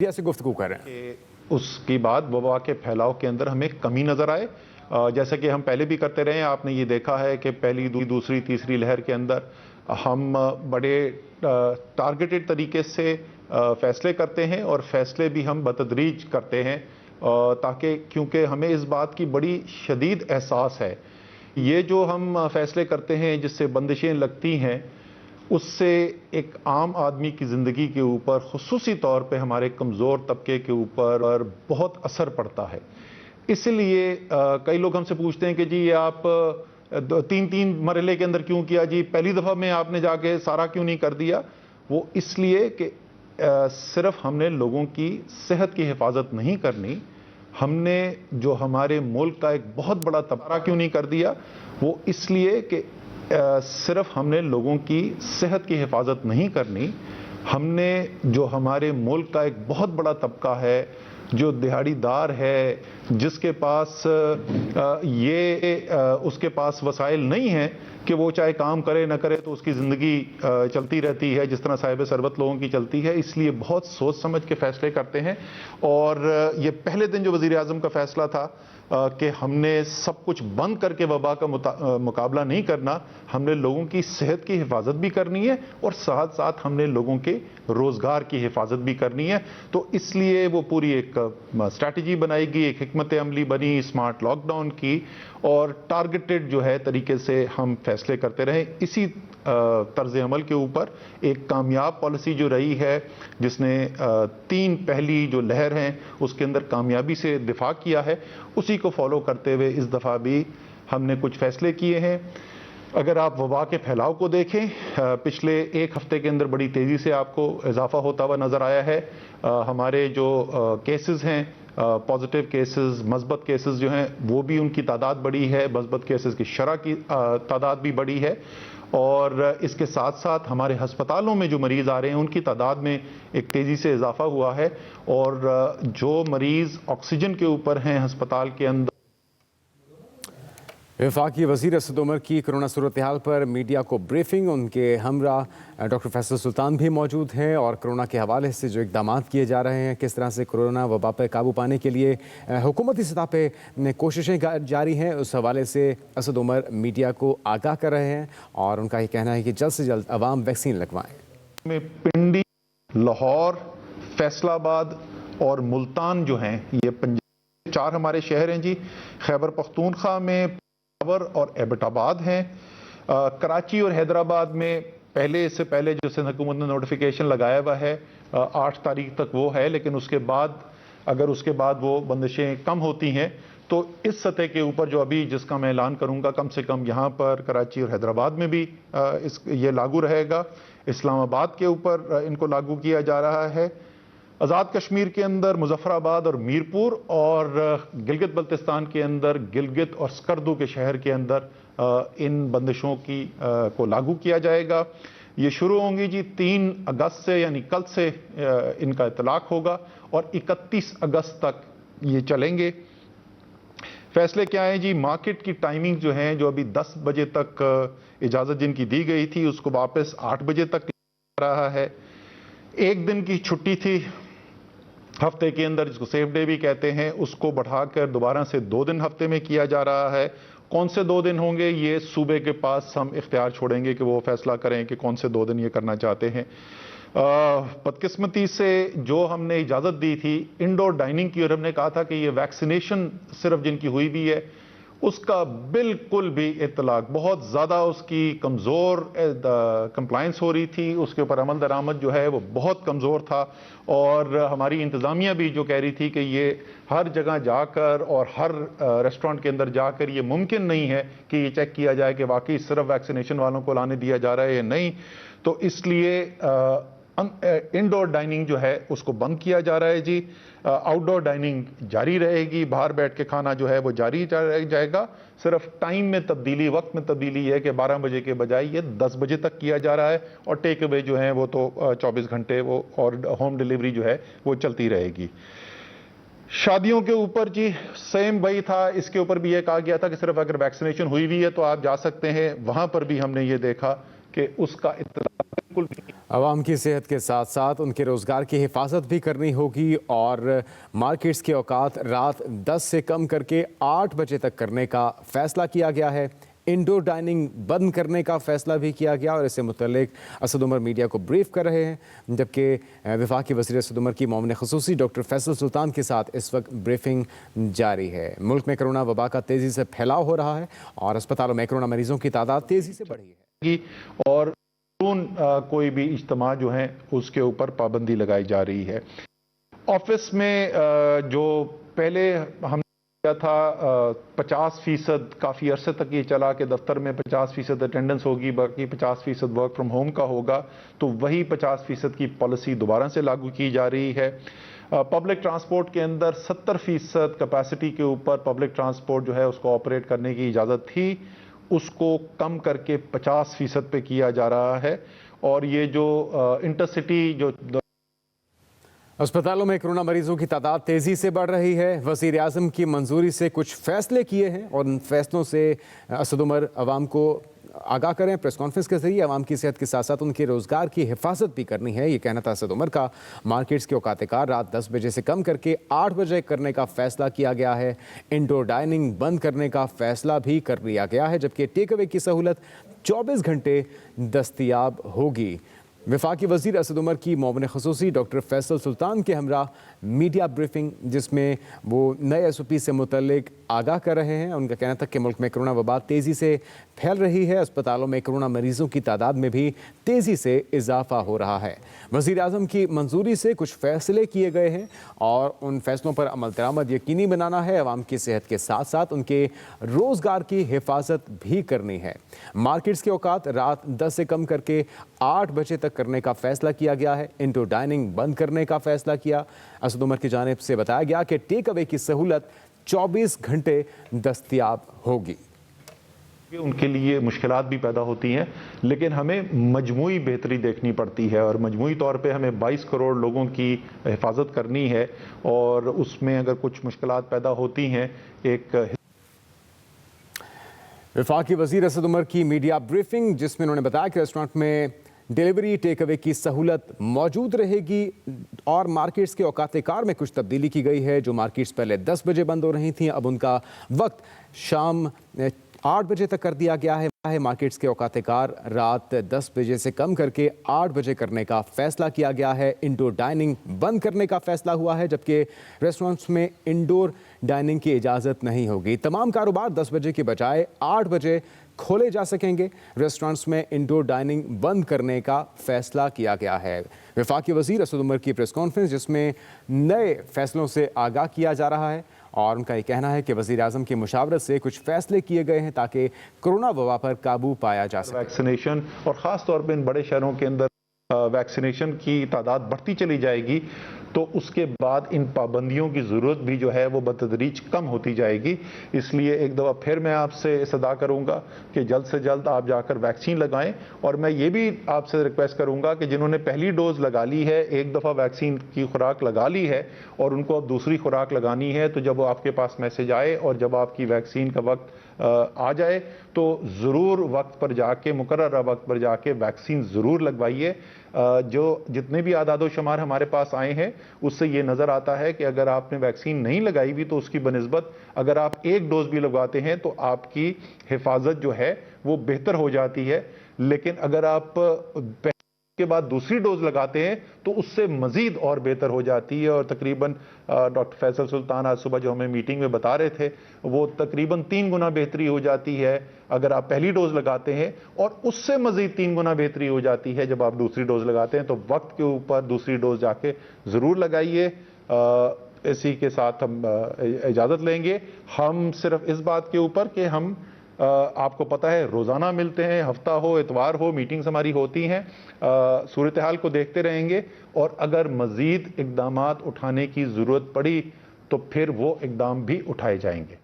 Media से गुफ्तगू कर रहे हैं कि उसके बाद वबा के फैलाव के अंदर हमें कमी नज़र आए। जैसा कि हम पहले भी करते रहे हैं, आपने ये देखा है कि पहली, दूसरी, तीसरी लहर के अंदर हम बड़े टारगेटेड तरीके से फैसले करते हैं और फैसले भी हम बतदरीज करते हैं, ताकि क्योंकि हमें इस बात की बड़ी शदीद एहसास है, ये जो हम फैसले करते हैं जिससे बंदिशें लगती हैं, उससे एक आम आदमी की ज़िंदगी के ऊपर, खुसूसी तौर पे हमारे कमज़ोर तबके के ऊपर बहुत असर पड़ता है। इसलिए कई लोग हमसे पूछते हैं कि जी ये आप तीन मरहले के अंदर क्यों किया जी, पहली दफ़ा में आपने जाके सारा क्यों नहीं कर दिया? वो इसलिए कि सिर्फ हमने लोगों की सेहत की हिफाजत नहीं करनी, हमने जो हमारे मुल्क का एक बहुत बड़ा तबादला क्यों नहीं कर दिया? वो इसलिए कि सिर्फ हमने लोगों की सेहत की हिफाजत नहीं करनी, हमने जो हमारे मुल्क का एक बहुत बड़ा तबका है, जो दिहाड़ीदार है, जिसके पास उसके पास वसाइल नहीं है कि वो चाहे काम करे ना करे तो उसकी ज़िंदगी चलती रहती है जिस तरह साहिब सरबत लोगों की चलती है, इसलिए बहुत सोच समझ के फ़ैसले करते हैं। और ये पहले दिन जो वज़ीर आज़म का फ़ैसला था कि हमने सब कुछ बंद करके वबा का मुकाबला नहीं करना, हमने लोगों की सेहत की हिफाजत भी करनी है और साथ साथ हमने लोगों के रोज़गार की हिफाजत भी करनी है। तो इसलिए वो पूरी एक स्ट्रैटेजी बनाई गई, एक हिकमत अमली बनी स्मार्ट लॉकडाउन की, और टारगेटेड जो है तरीके से हम फैसले करते रहे। इसी तर्ज अमल के ऊपर एक कामयाब पॉलिसी जो रही है, जिसने तीन पहली जो लहर हैं उसके अंदर कामयाबी से दिफा किया है, उसी को फॉलो करते हुए इस दफ़ा भी हमने कुछ फैसले किए हैं। अगर आप वबा के फैलाव को देखें, पिछले एक हफ्ते के अंदर बड़ी तेज़ी से आपको इजाफा होता हुआ नज़र आया है। हमारे जो केसेस हैं, पॉजिटिव केसेस, मस्बत केसेस जो हैं, वो भी उनकी तादाद बढ़ी है, मस्बत केसेस की शरह की तादाद भी बढ़ी है, और इसके साथ साथ हमारे हस्पतालों में जो मरीज़ आ रहे हैं उनकी तादाद में एक तेज़ी से इजाफा हुआ है, और जो मरीज़ ऑक्सीजन के ऊपर हैं हस्पताल के अंदर। वफाकी वज़ीर असद उमर की कोरोना सूरत हाल पर मीडिया को ब्रीफिंग, उनके हमरा डॉक्टर फैसल सुल्तान भी मौजूद हैं, और कोरोना के हवाले से जो इक़दाम किए जा रहे हैं, किस तरह से कोरोना वबा पर काबू पाने के लिए हुकूमती सतह पे कोशिशें जारी हैं, उस हवाले से असद उमर मीडिया को आगाह कर रहे हैं, और उनका ये कहना है कि जल्द से जल्द अवाम वैक्सीन लगवाएँ। में पिंडी, लाहौर, फैसलाबाद और मुल्तान जो हैं, ये पंजाब 4 हमारे शहर हैं जी। खैबर पख्तूनख्वा में और एबटाबाद हैं। कराची और हैदराबाद में इससे पहले जो सिंध हुकूमत ने नोटिफिकेशन लगाया हुआ है 8 तारीख तक वो है, लेकिन उसके बाद वो बंदिशें कम होती हैं तो इस सतह के ऊपर जो अभी जिसका मैं ऐलान करूंगा, कम से कम यहाँ पर कराची और हैदराबाद में भी ये लागू रहेगा। इस्लामाबाद के ऊपर इनको लागू किया जा रहा है। आज़ाद कश्मीर के अंदर मुजफ्फराबाद और मीरपुर, और गिलगित बल्तिस्तान के अंदर गिलगित और स्कर्दू के शहर के अंदर इन बंदिशों को लागू किया जाएगा। ये शुरू होंगी जी 3 अगस्त से, यानी कल से इनका इतलाक होगा और 31 अगस्त तक ये चलेंगे। फैसले क्या है जी? मार्केट की टाइमिंग जो है, जो अभी 10 बजे तक इजाज़त जिनकी दी गई थी उसको वापस 8 बजे तक रहा है। एक दिन की छुट्टी थी हफ्ते के अंदर, जिसको सेफ डे भी कहते हैं, उसको बढ़ाकर दोबारा से 2 दिन हफ्ते में किया जा रहा है। कौन से 2 दिन होंगे, ये सूबे के पास हम इख्तियार छोड़ेंगे कि वो फैसला करें कि कौन से 2 दिन ये करना चाहते हैं। बदकिस्मती से जो हमने इजाज़त दी थी इंडोर डाइनिंग की, और हमने कहा था कि ये वैक्सीनेशन सिर्फ जिनकी हुई भी है, उसका बिल्कुल भी इतलाक, बहुत ज़्यादा उसकी कमज़ोर कंप्लाइंस हो रही थी, उसके ऊपर अमल दरामद जो है वो बहुत कमज़ोर था, और हमारी इंतज़ामिया भी जो कह रही थी कि ये हर जगह जाकर और हर रेस्टोरेंट के अंदर जाकर ये मुमकिन नहीं है कि ये चेक किया जाए कि वाकई सिर्फ वैक्सीनेशन वालों को लाने दिया जा रहा है या नहीं। तो इसलिए इंडोर डाइनिंग जो है उसको बंद किया जा रहा है जी। आउटडोर डाइनिंग जारी रहेगी, बाहर बैठ के खाना जो है वो जारी जाएगा। सिर्फ टाइम में तब्दीली, वक्त में तब्दीली है कि 12 बजे के बजाय ये 10 बजे तक किया जा रहा है, और टेक अवे जो है वो तो 24 घंटे वो, और होम डिलीवरी जो है वो चलती रहेगी। शादियों के ऊपर जी सेम वही था, इसके ऊपर भी ये कहा गया था कि सिर्फ अगर वैक्सीनेशन हुई भी है तो आप जा सकते हैं। वहां पर भी हमने ये देखा कि उसका इत्तला बिल्कुल भी عوام کی صحت کے ساتھ ساتھ ان کے روزگار کی حفاظت بھی کرنی ہوگی اور مارکیٹس کے اوقات رات 10 سے کم کر کے 8 بجے تک کرنے کا فیصلہ کیا گیا ہے۔ انڈور ڈائننگ بند کرنے کا فیصلہ بھی کیا گیا اور اس سے متعلق اسد عمر میڈیا کو بریف کر رہے ہیں، جبکہ وفاقی وزیر اسد عمر کی معاون خصوصی ڈاکٹر فیصل سلطان کے ساتھ اس وقت بریفنگ جاری ہے۔ ملک میں کرونا وبا کا تیزی سے پھیلاؤ ہو رہا ہے اور اسپتالوں میں کرونا مریضوں کی تعداد تیزی سے بڑھی ہے اور کوئی بھی اجتماع جو ہیں اس کے اوپر پابندی لگائی جا رہی ہے۔ آفس میں جو پہلے ہم کیا تھا 50% کافی عرصے تک یہ چلا کہ دفتر میں 50% اٹینڈنس ہوگی، باقی 50% ورک فرام ہوم کا ہوگا، تو وہی 50% کی پالیسی دوبارہ سے لاگو کی جا رہی ہے۔ پبلک ٹرانسپورٹ کے اندر 70% کیپیسٹی کے اوپر پبلک ٹرانسپورٹ جو ہے اس کو آپریٹ کرنے کی اجازت تھی، اس کو کم کر کے 50% پہ کیا جا رہا ہے۔ اور یہ جو انٹرسٹی جو اسپتالوں میں کرونا مریضوں کی تعداد تیزی سے بڑھ رہی ہے، وزیر اعظم کی منظوری سے کچھ فیصلے کیے ہیں اور ان فیصلوں سے اسد عمر عوام کو آگاہ کریں۔ پریس کانفرنس کے ذریعے عوام کی صحت کے ساتھ ساتھ ان کے روزگار کی حفاظت بھی کرنی ہے، یہ کہنا تھا اسد عمر کا۔ مارکیٹس کے اوقات کار رات 10 بجے سے کم کر کے 8 بجے کرنے کا فیصلہ کیا گیا ہے۔ انڈور ڈائننگ بند کرنے کا فیصلہ بھی کر لیا گیا ہے، جبکہ ٹیک اوے کی سہولت 24 گھنٹے دستیاب ہوگی۔ وفاقی وزیر اسد عمر کی معاون خصوصی ڈاکٹر فیصل سلطان کے ہمراہ میڈیا بریفنگ، جس میں وہ نئے ایس او پی سے متعلق آگاہ کر رہے ہیں۔ ان کا کہنا تھا کہ ملک میں کرونا وبا تیزی سے پھیل رہی ہے، اسپتالوں میں کرونا مریضوں کی تعداد میں بھی تیزی سے اضافہ ہو رہا ہے۔ وزیر اعظم کی منظوری سے کچھ فیصلے کیے گئے ہیں اور ان فیصلوں پر عمل درآمد یقینی بنانا ہے۔ عوام کی صحت کے ساتھ ساتھ ان کے روزگار کی حفاظت بھی کرنی ہے۔ مارکیٹس کے اوقات رات 10 سے کم کر کے 8 بجے تک کرنے کا فیصلہ کیا گیا ہے۔ انڈور ڈائننگ بند کرنے کا فیصلہ کیا۔ اسد عمر کی جانب سے بتایا گیا کہ ٹیک اوے کی سہولت 24 گھنٹے دستیاب ہوگی۔ ان کے لیے مشکلات بھی پیدا ہوتی ہیں، لیکن ہمیں مجموعی بہتری دیکھنی پڑتی ہے اور مجموعی طور پہ ہمیں 22 کروڑ لوگوں کی حفاظت کرنی ہے، اور اس میں اگر کچھ مشکلات پیدا ہوتی ہیں ایک وفاقی وزیر اسد عمر کی میڈیا بریفنگ، جس میں انہوں نے بتایا کہ ریسٹورانٹ میں ڈیلیوری ٹیک اوے کی سہولت موجود رہے گی اور مارکیٹس کے اوقات کار میں کچھ تبدیلی کی گئی ہے۔ جو مارکیٹس پہلے 10 بجے بند ہو رہی تھیں، اب ان کا وقت شام 8 بجے تک کر دیا گیا ہے۔ مارکیٹس کے اوقات کار رات 10 بجے سے کم کر کے 8 بجے کرنے کا فیصلہ کیا گیا ہے۔ انڈور ڈائننگ بند کرنے کا فیصلہ ہوا ہے، جبکہ ریسٹورانٹس میں انڈور ڈائننگ کی اجازت نہیں ہوگی۔ تمام کاروبار 10 بجے کے بجائے 8 بجے کھولے جا سکیں گے۔ ریسٹورانٹس میں انڈور ڈائننگ بند کرنے کا فیصلہ کیا گیا ہے۔ وفاقی وزیر اسد عمر کی پریس کانفرنس، جس میں نئے فیصلوں سے آگاہ کیا جا رہا ہے اور ان کا یہ کہنا ہے کہ وزیر اعظم کی مشاورت سے کچھ فیصلے کیے گئے ہیں تاکہ کرونا وبا پر قابو پایا جا سکے۔ ویکسینیشن اور خاص طور پہ ان بڑے شہروں کے اندر ویکسینیشن کی تعداد بڑھتی چلی جائے گی تو اس کے بعد ان پابندیوں کی ضرورت بھی جو ہے وہ بتدریج کم ہوتی جائے گی۔ اس لیے ایک دفعہ پھر میں آپ سے صدا کروں گا کہ جلد سے جلد آپ جا کر ویکسین لگائیں، اور میں یہ بھی آپ سے ریکویسٹ کروں گا کہ جنہوں نے پہلی ڈوز لگا لی ہے، ایک دفعہ ویکسین کی خوراک لگا لی ہے اور ان کو اب دوسری خوراک لگانی ہے، تو جب وہ آپ کے پاس میسج آئے اور جب آپ کی ویکسین کا وقت آ جائے تو ضرور وقت پر جا کے، مقررہ وقت پر جا کے ویکسین ضرور لگوائیے۔ جو جتنے بھی اعداد و شمار ہمارے پاس آئے ہیں اس سے یہ نظر آتا ہے کہ اگر آپ نے ویکسین نہیں لگائی ہوئی تو اس کی بنسبت اگر آپ ایک ڈوز بھی لگواتے ہیں تو آپ کی حفاظت جو ہے وہ بہتر ہو جاتی ہے، لیکن اگر آپ کے بعد دوسری ڈوز لگاتے ہیں تو اس سے مزید اور بہتر ہو جاتی ہے، اور تقریباً ڈاکٹر فیصل سلطان آج صبح جو ہمیں میٹنگ میں بتا رہے تھے وہ تقریباً 3 گنا بہتری ہو جاتی ہے اگر آپ پہلی ڈوز لگاتے ہیں، اور اس سے مزید 3 گنا بہتری ہو جاتی ہے جب آپ دوسری ڈوز لگاتے ہیں۔ تو وقت کے اوپر دوسری ڈوز جا کے ضرور لگائیے۔ اسی کے ساتھ ہم اجازت لیں گے، ہم صرف اس بات کے اوپر کہ ہم آپ کو پتہ ہے روزانہ ملتے ہیں، ہفتہ ہو اتوار ہو میٹنگز ہماری ہوتی ہیں، صورتحال کو دیکھتے رہیں گے، اور اگر مزید اقدامات اٹھانے کی ضرورت پڑی تو پھر وہ اقدام بھی اٹھائے جائیں گے۔